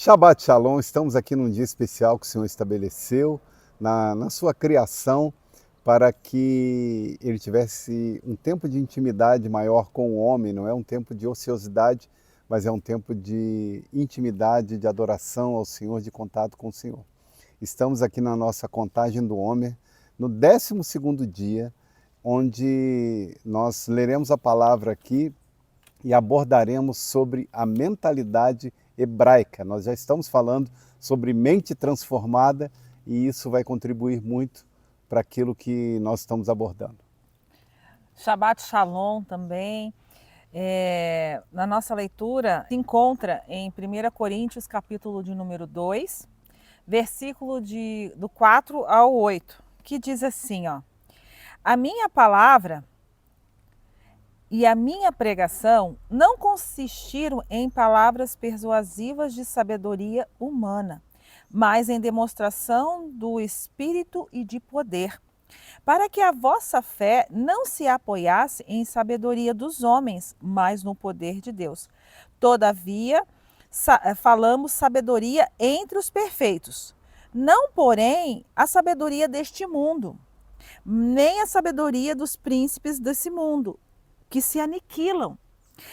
Shabbat Shalom, estamos aqui num dia especial que o Senhor estabeleceu na sua criação para que ele tivesse um tempo de intimidade maior com o homem, não é um tempo de ociosidade, mas é um tempo de intimidade, de adoração ao Senhor, de contato com o Senhor. Estamos aqui na nossa contagem do Homer, no 12º dia, onde nós leremos a palavra aqui e abordaremos sobre a mentalidade hebraica. Nós já estamos falando sobre mente transformada e isso vai contribuir muito para aquilo que nós estamos abordando. Shabbat Shalom também. Na nossa leitura se encontra em 1 Coríntios, capítulo de número 2, versículo do 4 ao 8, que diz assim, ó: a minha palavra e a minha pregação não consistiram em palavras persuasivas de sabedoria humana, mas em demonstração do Espírito e de poder, para que a vossa fé não se apoiasse em sabedoria dos homens, mas no poder de Deus. Todavia, falamos sabedoria entre os perfeitos, não, porém, a sabedoria deste mundo, nem a sabedoria dos príncipes desse mundo, que se aniquilam,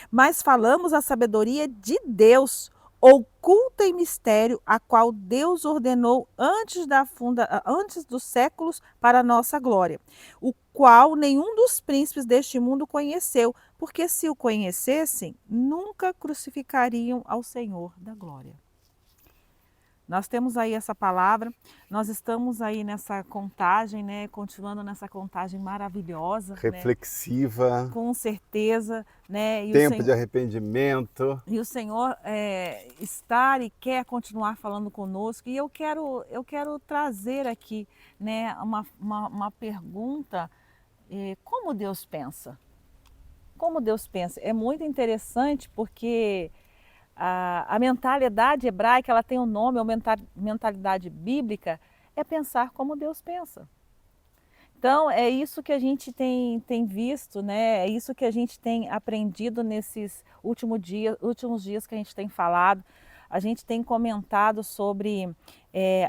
mas falamos a sabedoria de Deus, oculta em mistério, a qual Deus ordenou antes dos séculos para a nossa glória, o qual nenhum dos príncipes deste mundo conheceu, porque se o conhecessem, nunca crucificariam ao Senhor da glória. Nós temos aí essa palavra, nós estamos aí nessa contagem, né, continuando nessa contagem maravilhosa, Reflexiva, né, com certeza, né, e tempo de arrependimento. E o Senhor está e quer continuar falando conosco. E eu quero trazer aqui, né, uma pergunta: como Deus pensa? Como Deus pensa? É muito interessante porque a mentalidade hebraica, ela tem um nome, a mentalidade bíblica, é pensar como Deus pensa. Então, é isso que a gente tem visto, né? É isso que a gente tem aprendido nesses últimos dias que a gente tem falado. A gente tem comentado sobre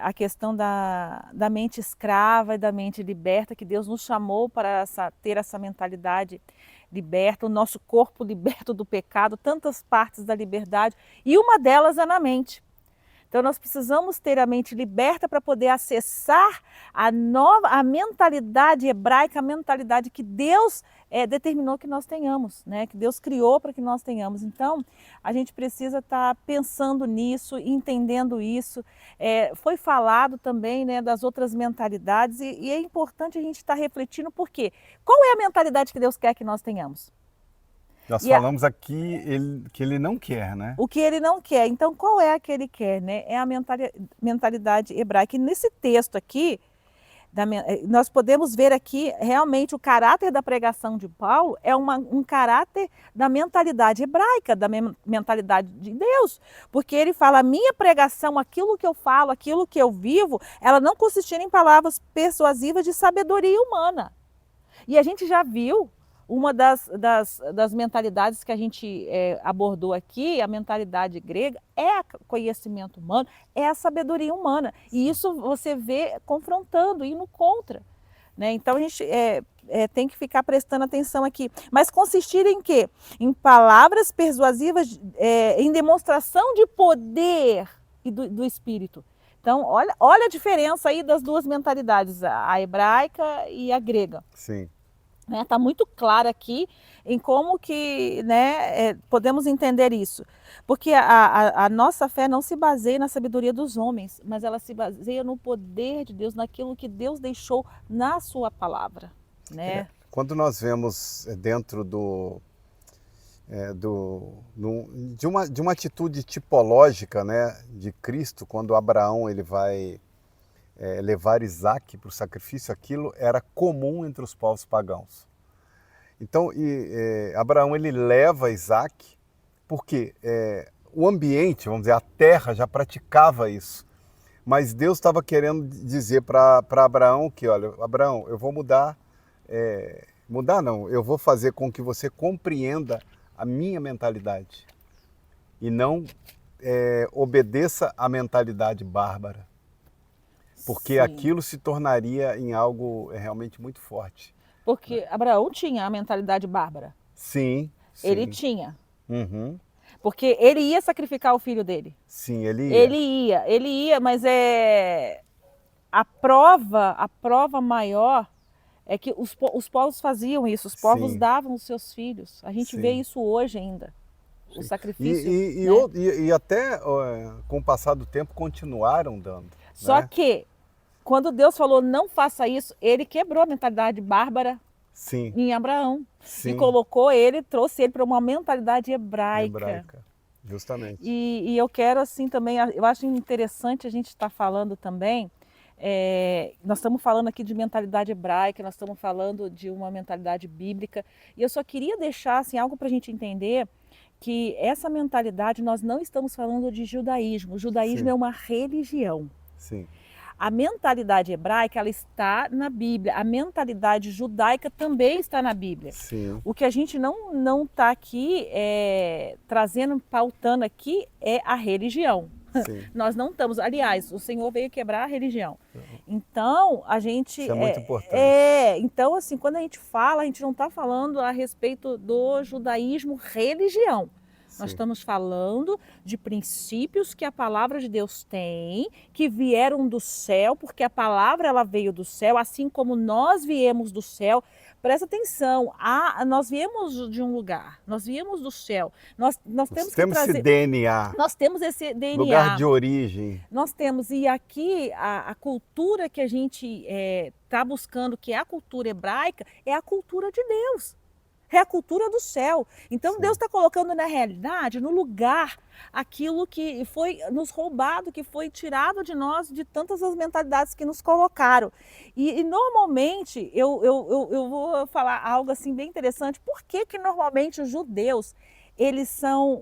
a questão da mente escrava e da mente liberta, que Deus nos chamou para ter essa mentalidade liberta, o nosso corpo liberto do pecado, tantas partes da liberdade, e uma delas é na mente. Então nós precisamos ter a mente liberta para poder acessar a mentalidade hebraica, a mentalidade que Deus determinou que nós tenhamos, né? Que Deus criou para que nós tenhamos. Então a gente precisa estar pensando nisso, entendendo isso. Foi falado também, né, das outras mentalidades e é importante a gente estar refletindo, por quê? Qual é a mentalidade que Deus quer que nós tenhamos? Nós falamos aqui que ele não quer, né? O que ele não quer. Então, qual é a que ele quer, né? É a mentalidade hebraica. E nesse texto aqui, nós podemos ver aqui realmente o caráter da pregação de Paulo é um caráter da mentalidade hebraica, da mentalidade de Deus. Porque ele fala, a minha pregação, aquilo que eu falo, aquilo que eu vivo, ela não consistia em palavras persuasivas de sabedoria humana. E a gente já viu uma das mentalidades que a gente abordou aqui, a mentalidade grega, é conhecimento humano, é a sabedoria humana. E isso você vê confrontando, indo contra. Né? Então a gente tem que ficar prestando atenção aqui. Mas consistir em quê? Em palavras persuasivas, em demonstração de poder e do Espírito. Então, olha a diferença aí das duas mentalidades, a hebraica e a grega. Sim. Está muito claro aqui em como que, né, podemos entender isso. Porque a nossa fé não se baseia na sabedoria dos homens, mas ela se baseia no poder de Deus, naquilo que Deus deixou na sua palavra. Né? Quando nós vemos dentro de uma atitude tipológica, né, de Cristo, quando Abraão ele vai levar Isaac para o sacrifício, aquilo era comum entre os povos pagãos. Então, Abraão ele leva Isaac porque o ambiente, vamos dizer, a terra já praticava isso. Mas Deus estava querendo dizer para Abraão que, olha, Abraão, eu vou mudar não, eu vou fazer com que você compreenda a minha mentalidade e não obedeça à mentalidade bárbara, porque Sim. aquilo se tornaria em algo realmente muito forte. Porque Abraão tinha a mentalidade bárbara. Sim, Ele sim. tinha. Uhum. Porque ele ia sacrificar o filho dele. Sim, ele ia. Ele ia, mas a prova maior é que os povos faziam isso, os povos Sim. davam os seus filhos. A gente vê Sim. isso hoje ainda, o Sim. sacrifício. E até com o passar do tempo continuaram dando. Só Né? que quando Deus falou não faça isso, ele quebrou a mentalidade bárbara Sim. em Abraão. Sim. E colocou ele, trouxe ele para uma mentalidade hebraica. Justamente. E eu quero assim também, eu acho interessante a gente estar falando também, nós estamos falando aqui de mentalidade hebraica, nós estamos falando de uma mentalidade bíblica, e eu só queria deixar assim, algo para a gente entender, que essa mentalidade, nós não estamos falando de judaísmo, o judaísmo Sim. é uma religião. Sim. A mentalidade hebraica, ela está na Bíblia. A mentalidade judaica também está na Bíblia. Sim. O que a gente não está aqui trazendo, pautando aqui, é a religião. Sim. Nós não estamos. Aliás, o Senhor veio quebrar a religião. Então, a gente. Isso é muito importante. Então, assim, quando a gente fala, a gente não está falando a respeito do judaísmo religião. Nós estamos falando de princípios que a palavra de Deus tem, que vieram do céu, porque a palavra ela veio do céu, assim como nós viemos do céu. Presta atenção, nós viemos de um lugar, nós viemos do céu. Nós temos que trazer esse DNA. Nós temos esse DNA. Lugar de origem. Nós temos, e aqui a cultura que a gente está buscando, que é a cultura hebraica, é a cultura de Deus. É a cultura do céu. Então Deus está colocando na realidade, no lugar, aquilo que foi nos roubado, que foi tirado de nós, de tantas as mentalidades que nos colocaram. E normalmente, eu vou falar algo assim bem interessante, por que normalmente os judeus, eles são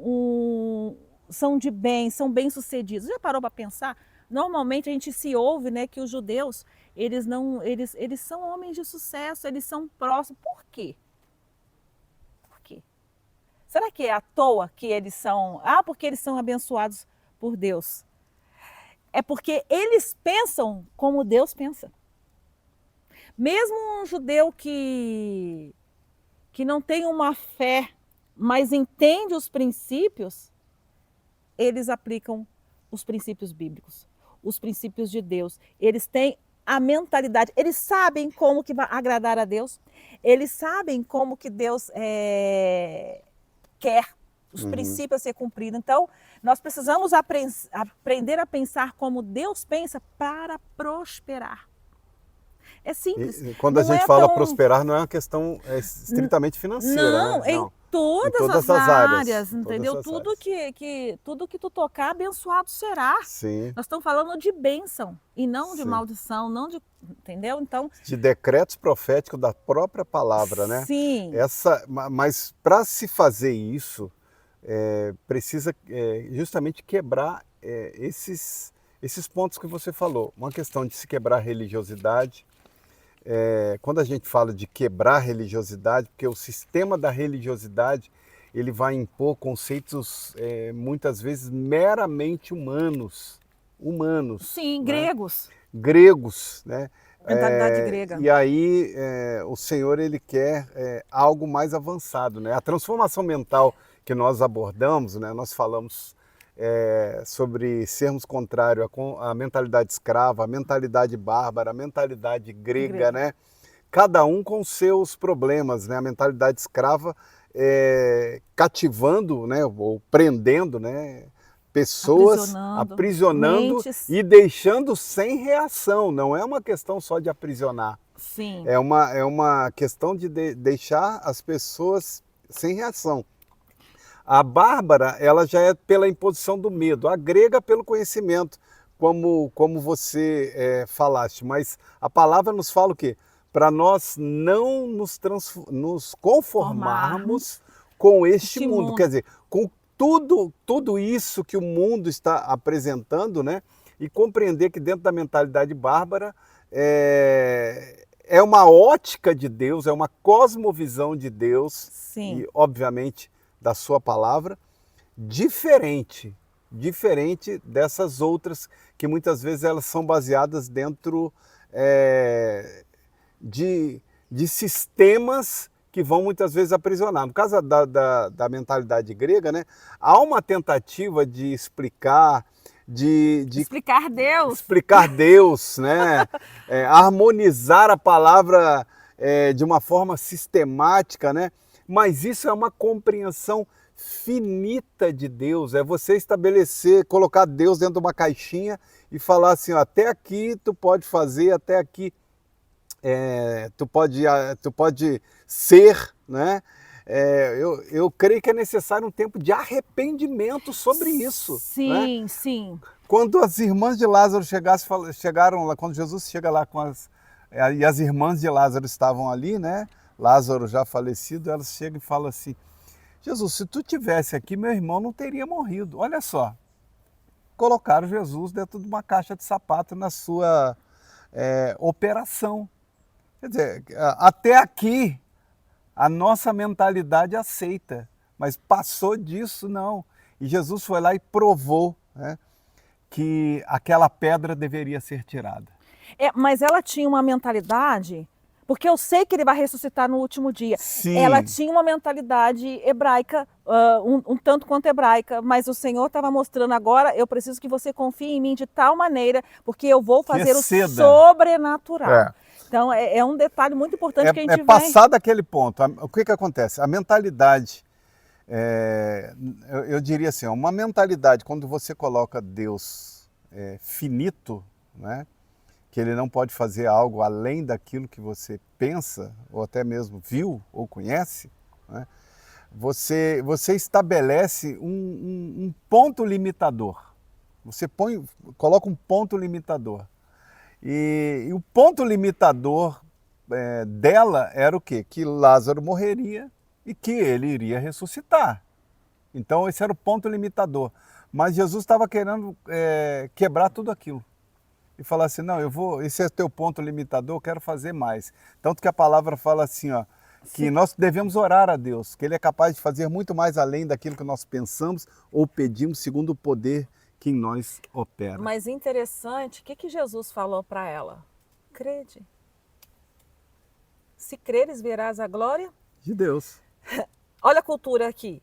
de bem, são bem-sucedidos? Já parou para pensar? Normalmente a gente se ouve, né, que os judeus, eles são homens de sucesso, eles são próximos. Por quê? Será que é à toa que eles são... porque eles são abençoados por Deus. É porque eles pensam como Deus pensa. Mesmo um judeu que não tem uma fé, mas entende os princípios, eles aplicam os princípios bíblicos, os princípios de Deus. Eles têm a mentalidade, eles sabem como que vai agradar a Deus, eles sabem como que Deus quer os princípios a ser cumpridos. Então, nós precisamos aprender a pensar como Deus pensa para prosperar. É simples. E quando a gente fala prosperar, não é uma questão estritamente financeira. Não, né? Em todas as áreas, entendeu? Tudo que tu tocar, abençoado será. Sim. Nós estamos falando de bênção e não de maldição, não de, entendeu? Então, de decretos proféticos da própria palavra, né? Sim. Mas para se fazer isso, precisa justamente quebrar esses pontos que você falou. Uma questão de se quebrar a religiosidade. Quando a gente fala de quebrar a religiosidade, porque o sistema da religiosidade ele vai impor conceitos muitas vezes meramente humanos. Sim, né? Gregos, né? Mentalidade grega. E aí o Senhor ele quer algo mais avançado, né? A transformação mental que nós abordamos, né? Nós falamos sobre sermos contrário à mentalidade escrava, a mentalidade bárbara, a mentalidade grega, né? Cada um com seus problemas, né? A mentalidade escrava cativando, né? Ou prendendo, né? Pessoas, aprisionando mentes. E deixando sem reação. Não é uma questão só de aprisionar. Sim. É uma questão de deixar as pessoas sem reação. A bárbara, ela já é pela imposição do medo, a grega pelo conhecimento, como você falaste. Mas a palavra nos fala o quê? Para nós não nos conformarmos com este mundo. Quer dizer, com tudo isso que o mundo está apresentando, né? E compreender que dentro da mentalidade bárbara é uma ótica de Deus, é uma cosmovisão de Deus. Sim. E, obviamente, da sua palavra, diferente diferente dessas outras que muitas vezes elas são baseadas dentro de sistemas que vão muitas vezes aprisionar. No caso da mentalidade grega, né, há uma tentativa de explicar, explicar Deus. Explicar Deus, né? Harmonizar a palavra de uma forma sistemática, né? Mas isso é uma compreensão finita de Deus, é você estabelecer, colocar Deus dentro de uma caixinha e falar assim, ó, até aqui tu pode fazer, até aqui tu pode ser, né? Eu creio que é necessário um tempo de arrependimento sobre isso. Sim, né? sim. Quando as irmãs de Lázaro chegaram lá, quando Jesus chega lá e as irmãs de Lázaro estavam ali, né? Lázaro já falecido, elas chegam e falam assim, Jesus, se tu tivesse aqui, meu irmão não teria morrido. Olha só, colocaram Jesus dentro de uma caixa de sapato na sua operação. Quer dizer, até aqui a nossa mentalidade aceita, mas passou disso não. E Jesus foi lá e provou, né, que aquela pedra deveria ser tirada. Mas ela tinha uma mentalidade, porque eu sei que ele vai ressuscitar no último dia. Sim. Ela tinha uma mentalidade hebraica, um tanto quanto hebraica, mas o Senhor estava mostrando agora, eu preciso que você confie em mim de tal maneira, porque eu vou fazer o sobrenatural. Então, é um detalhe muito importante que a gente passar daquele ponto. O que acontece? A mentalidade, eu diria assim, uma mentalidade, quando você coloca Deus finito, né, que ele não pode fazer algo além daquilo que você pensa, ou até mesmo viu ou conhece, né, você estabelece um ponto limitador. Você coloca um ponto limitador. E o ponto limitador dela era o quê? Que Lázaro morreria e que ele iria ressuscitar. Então esse era o ponto limitador. Mas Jesus estava querendo quebrar tudo aquilo. E falar assim, não, esse é teu ponto limitador, eu quero fazer mais. Tanto que a palavra fala assim, ó, que nós devemos orar a Deus, que Ele é capaz de fazer muito mais além daquilo que nós pensamos ou pedimos, segundo o poder que em nós opera. Mas interessante, o que Jesus falou para ela? Crede. Se creres, verás a glória de Deus. Olha a cultura aqui.